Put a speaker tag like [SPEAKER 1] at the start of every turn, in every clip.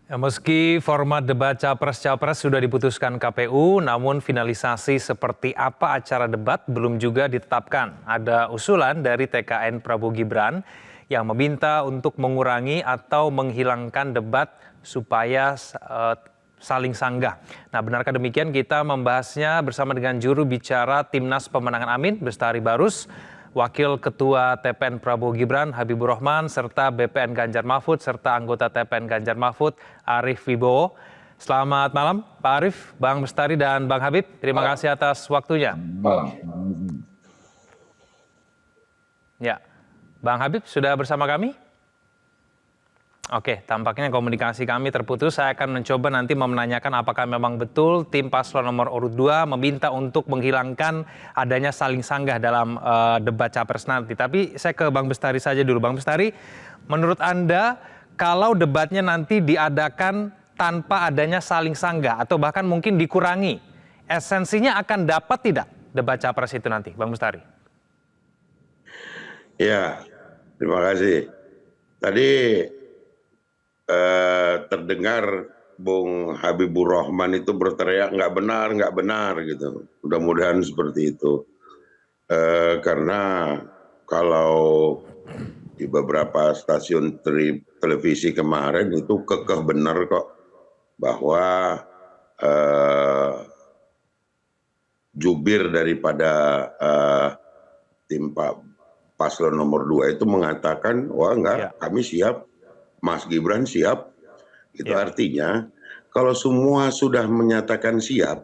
[SPEAKER 1] Ya, meski format debat Capres-Capres sudah diputuskan KPU, namun finalisasi seperti apa acara debat belum juga ditetapkan. Ada usulan dari TKN Prabowo Gibran yang meminta untuk mengurangi atau menghilangkan debat supaya saling sanggah. Nah, benarkah demikian? Kita membahasnya bersama dengan juru bicara Timnas Pemenangan Amin, Bestari Barus, Wakil Ketua TPN Prabowo Gibran Habibur Rahman, serta BPN Ganjar Mahfud, serta anggota TPN Ganjar Mahfud Arief Wibowo. Selamat malam Pak Arief, Bang Bestari, dan Bang Habib. Terima kasih atas waktunya. Ya, Bang Habib sudah bersama kami? Oke, tampaknya komunikasi kami terputus. Saya akan mencoba nanti menanyakan apakah memang betul tim paslon nomor urut 2 meminta untuk menghilangkan adanya saling sanggah dalam debat capres nanti. Tapi saya ke Bang Bestari saja dulu. Bang Bestari, menurut Anda kalau debatnya nanti diadakan tanpa adanya saling sanggah atau bahkan mungkin dikurangi, esensinya akan dapat tidak debat capres itu nanti, Bang Bestari?
[SPEAKER 2] Ya, terima kasih. Tadi terdengar Bung Habibur Rahman itu berteriak nggak benar gitu. Mudah-mudahan seperti itu. Karena kalau di beberapa stasiun televisi kemarin itu kekeh benar kok bahwa jubir daripada tim paslon nomor 2 itu mengatakan, wah enggak, kami siap. Mas Gibran siap, itu artinya kalau semua sudah menyatakan siap,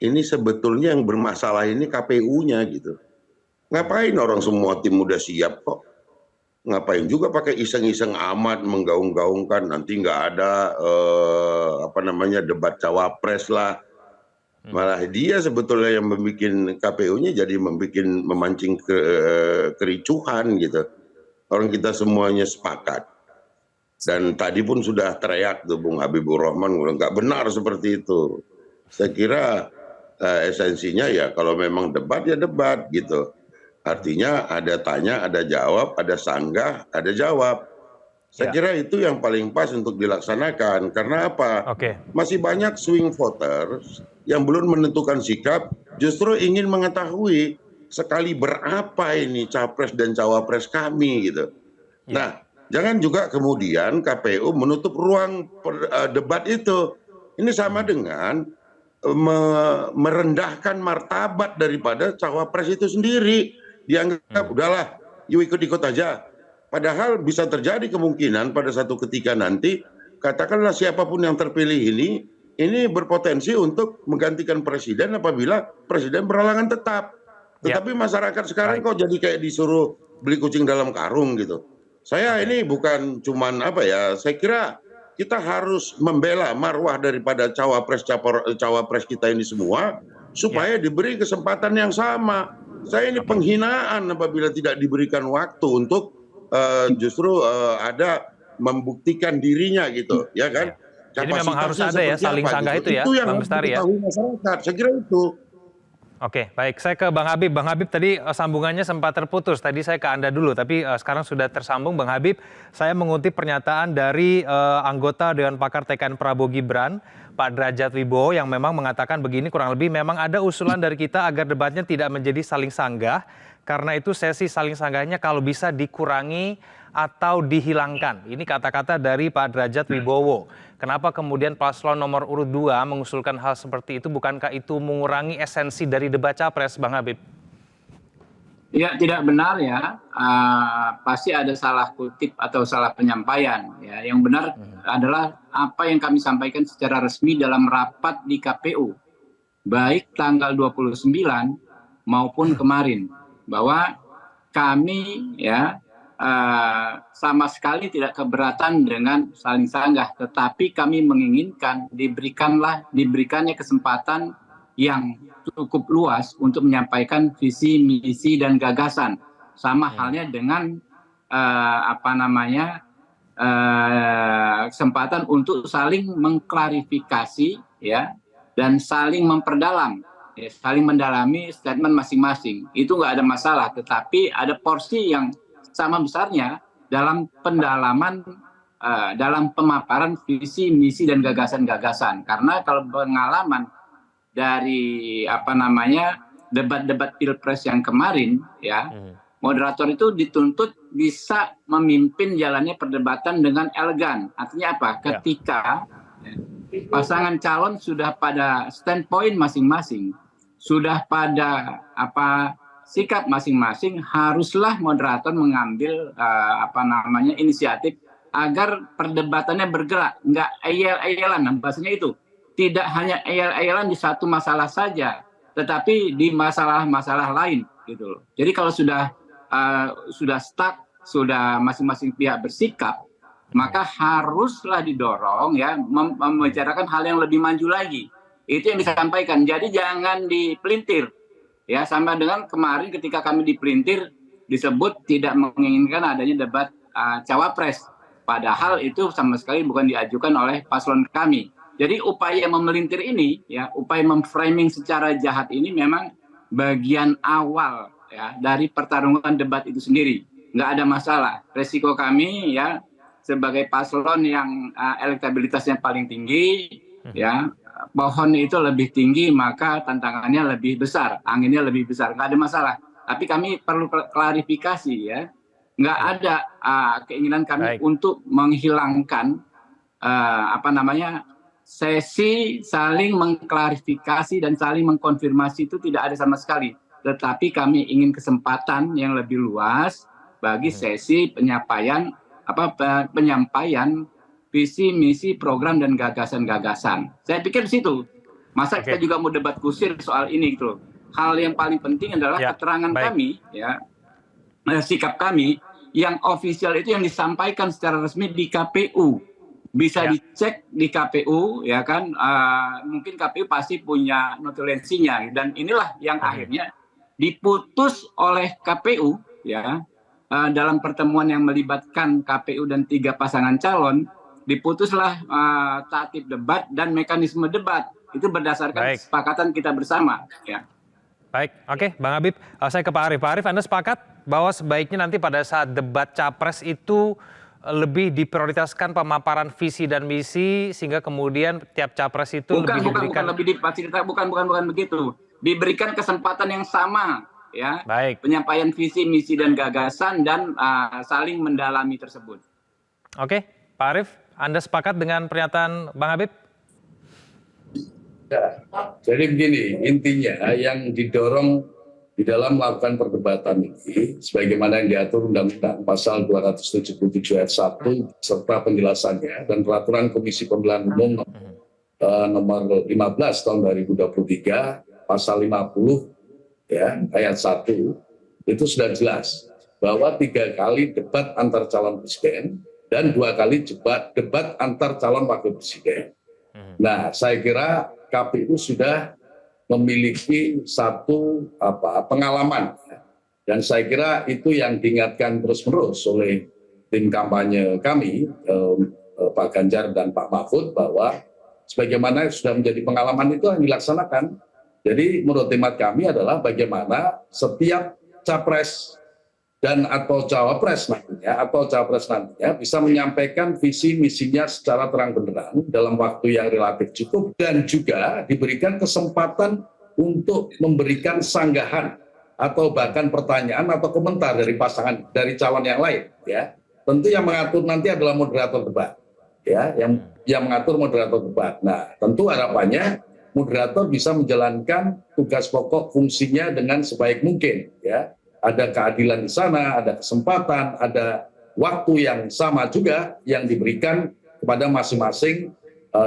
[SPEAKER 2] ini sebetulnya yang bermasalah ini KPU-nya gitu. Ngapain orang semua tim udah siap kok? Ngapain juga pakai iseng-iseng amat menggaung-gaungkan nanti nggak ada debat cawapres lah. Malah dia sebetulnya yang membuat KPU-nya jadi memancing kericuhan gitu. Orang kita semuanya sepakat. Dan tadi pun sudah teriak tuh Bung Habibur Rahman, nggak benar seperti itu. Saya kira esensinya ya kalau memang debat ya debat gitu. Artinya ada tanya, ada jawab, ada sanggah, ada jawab. Saya kira itu yang paling pas untuk dilaksanakan. Karena apa? Masih banyak swing voters yang belum menentukan sikap, justru ingin mengetahui sekali berapa ini capres dan cawapres kami gitu. Nah, jangan juga kemudian KPU menutup ruang debat itu. Ini sama dengan merendahkan martabat daripada cawapres itu sendiri. Dianggap udahlah, yuk ikut-ikut aja. Padahal bisa terjadi kemungkinan pada satu ketika nanti, katakanlah siapapun yang terpilih ini berpotensi untuk menggantikan presiden apabila presiden berhalangan tetap. Tetapi masyarakat sekarang kok jadi kayak disuruh beli kucing dalam karung gitu. Saya ini bukan cuman saya kira kita harus membela marwah daripada cawapres kita ini semua supaya diberi kesempatan yang sama. Saya ini penghinaan apabila tidak diberikan waktu untuk justru ada membuktikan dirinya gitu, ya kan?
[SPEAKER 1] Jadi memang harus ada ya saling sanggah itu ya, Bang Bestari ya?
[SPEAKER 2] Masyarakat, saya kira itu.
[SPEAKER 1] Oke, baik. Saya ke Bang Habib. Bang Habib tadi sambungannya sempat terputus. Tadi saya ke Anda dulu, tapi sekarang sudah tersambung. Bang Habib, saya mengutip pernyataan dari anggota Dewan Pakar TKN Prabowo Gibran, Pak Derajat Wibowo, yang memang mengatakan begini, kurang lebih memang ada usulan dari kita agar debatnya tidak menjadi saling sanggah. Karena itu sesi saling sanggahnya kalau bisa dikurangi atau dihilangkan. Ini kata-kata dari Pak Derajat Wibowo. Kenapa kemudian paslon nomor urut 2 mengusulkan hal seperti itu? Bukankah itu mengurangi esensi dari debat capres, Bang Habib?
[SPEAKER 3] Ya, tidak benar ya. Pasti ada salah kutip atau salah penyampaian. Ya, yang benar adalah apa yang kami sampaikan secara resmi dalam rapat di KPU. Baik tanggal 29 maupun kemarin. Bahwa kami ya sama sekali tidak keberatan dengan saling sanggah, tetapi kami menginginkan diberikannya kesempatan yang cukup luas untuk menyampaikan visi, misi dan gagasan. Sama halnya dengan kesempatan untuk saling mengklarifikasi ya dan saling memperdalam. Saling mendalami statement masing-masing. Itu nggak ada masalah, tetapi ada porsi yang sama besarnya dalam pendalaman dalam pemaparan visi, misi dan gagasan-gagasan. Karena kalau pengalaman dari debat-debat Pilpres yang kemarin, ya, moderator itu dituntut bisa memimpin jalannya perdebatan dengan elegan. Artinya apa? Ketika pasangan calon sudah pada standpoint masing-masing, sudah pada sikap masing-masing, haruslah moderator mengambil inisiatif agar perdebatannya bergerak, nggak ayel-ayelan, bahasanya itu. Tidak hanya ayel-ayelan di satu masalah saja, tetapi di masalah-masalah lain, gitu loh. Jadi kalau sudah stuck, sudah masing-masing pihak bersikap, maka haruslah didorong ya membicarakan hal yang lebih maju lagi. Itu yang disampaikan. Jadi jangan dipelintir. Ya, sama dengan kemarin ketika kami dipelintir disebut tidak menginginkan adanya debat cawapres. Padahal itu sama sekali bukan diajukan oleh paslon kami. Jadi upaya memelintir ini, ya, upaya memframing secara jahat ini memang bagian awal ya dari pertarungan debat itu sendiri. Nggak ada masalah. Resiko kami ya sebagai paslon yang elektabilitasnya paling tinggi, ya, pohon itu lebih tinggi maka tantangannya lebih besar, anginnya lebih besar. Nggak ada masalah. Tapi kami perlu klarifikasi ya. Nggak ada keinginan kami untuk menghilangkan sesi saling mengklarifikasi dan saling mengkonfirmasi, itu tidak ada sama sekali. Tetapi kami ingin kesempatan yang lebih luas bagi sesi penyampaian visi, misi, program dan gagasan-gagasan. Saya pikir di situ. Masa kita juga mau debat kusir soal ini gitu loh. Hal yang paling penting adalah keterangan kami ya, sikap kami yang ofisial itu yang disampaikan secara resmi di KPU. Bisa dicek di KPU ya kan, mungkin KPU pasti punya notulensinya, dan inilah yang akhirnya diputus oleh KPU ya, dalam pertemuan yang melibatkan KPU dan 3 pasangan calon, diputuslah tatib debat dan mekanisme debat. Itu berdasarkan kesepakatan kita bersama ya.
[SPEAKER 1] Baik, oke, Bang Habib, saya ke Pak Arief. Pak Arief, Anda sepakat bahwa sebaiknya nanti pada saat debat capres itu lebih diprioritaskan pemaparan visi dan misi, sehingga kemudian tiap capres itu diberikan...
[SPEAKER 3] Bukan begitu. Diberikan kesempatan yang sama, ya.
[SPEAKER 1] Baik.
[SPEAKER 3] Penyampaian visi, misi dan gagasan dan saling mendalami tersebut.
[SPEAKER 1] Oke, Pak Arief, Anda sepakat dengan pernyataan Bang Habib?
[SPEAKER 4] Ya, jadi begini, intinya yang didorong di dalam melakukan perdebatan ini, sebagaimana yang diatur Undang-Undang Pasal 277 ayat 1 serta penjelasannya dan Peraturan Komisi Pemilihan Umum nomor 15 tahun 2023 Pasal 50 ya ayat 1 itu sudah jelas bahwa 3 kali debat antar calon presiden dan 2 kali debat antar calon wakil presiden. Nah, saya kira KPU sudah memiliki satu pengalaman, dan saya kira itu yang diingatkan terus-menerus oleh tim kampanye kami, Pak Ganjar dan Pak Mahfud, bahwa sebagaimana sudah menjadi pengalaman itu yang dilaksanakan. Jadi menurut hemat kami adalah bagaimana setiap capres dan atau cawapres nantinya bisa menyampaikan visi misinya secara terang benderang dalam waktu yang relatif cukup, dan juga diberikan kesempatan untuk memberikan sanggahan atau bahkan pertanyaan atau komentar dari pasangan dari calon yang lain ya. Tentu yang mengatur nanti adalah moderator debat ya, yang mengatur moderator debat. Nah, tentu harapannya moderator bisa menjalankan tugas pokok fungsinya dengan sebaik mungkin ya. Ada keadilan di sana, ada kesempatan, ada waktu yang sama juga yang diberikan kepada masing-masing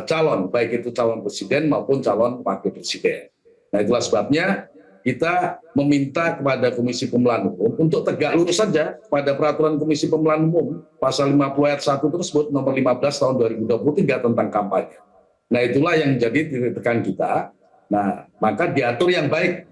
[SPEAKER 4] calon, baik itu calon presiden maupun calon wakil presiden. Nah, itulah sebabnya kita meminta kepada Komisi Pemilihan Umum untuk tegak lurus saja pada Peraturan Komisi Pemilihan Umum Pasal 50 ayat 1 tersebut nomor 15 tahun 2023 tentang kampanye. Nah, itulah yang jadi titik tekan kita. Nah, maka diatur yang baik.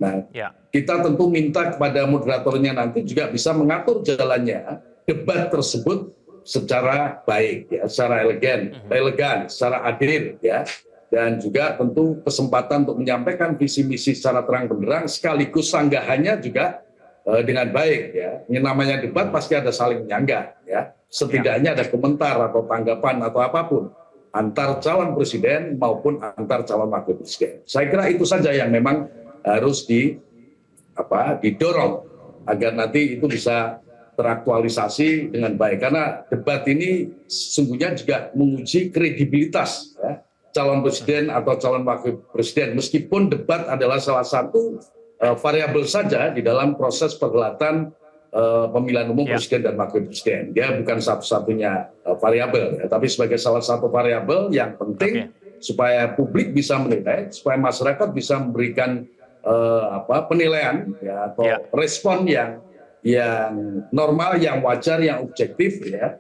[SPEAKER 4] Nah, kita tentu minta kepada moderatornya nanti juga bisa mengatur jalannya debat tersebut secara baik, ya, secara elegan, secara adil, ya, dan juga tentu kesempatan untuk menyampaikan visi misi secara terang benderang sekaligus sanggahannya juga dengan baik, ya. Yang namanya debat pasti ada saling menyanggah, ya. setidaknya ada komentar atau tanggapan atau apapun antar calon presiden maupun antar calon wakil presiden. Saya kira itu saja yang memang harus didorong agar nanti itu bisa teraktualisasi dengan baik. Karena debat ini sesungguhnya juga menguji kredibilitas calon presiden atau calon wakil presiden. Meskipun debat adalah salah satu variabel saja di dalam proses perhelatan pemilihan umum presiden dan wakil presiden. Dia bukan satu-satunya variabel, tapi sebagai salah satu variabel yang penting supaya publik bisa menilai, supaya masyarakat bisa memberikan penilaian atau respon yang normal, yang wajar, yang objektif ya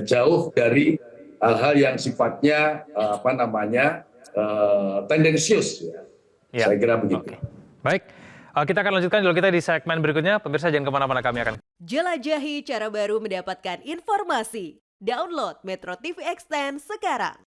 [SPEAKER 4] jauh dari hal-hal yang sifatnya tendensius. Saya kira begitu.
[SPEAKER 1] Baik. Kita akan lanjutkan dulu kita di segmen berikutnya. Pemirsa jangan kemana-mana, kami akan
[SPEAKER 5] jelajahi cara baru mendapatkan informasi. Download Metro TV Extend sekarang.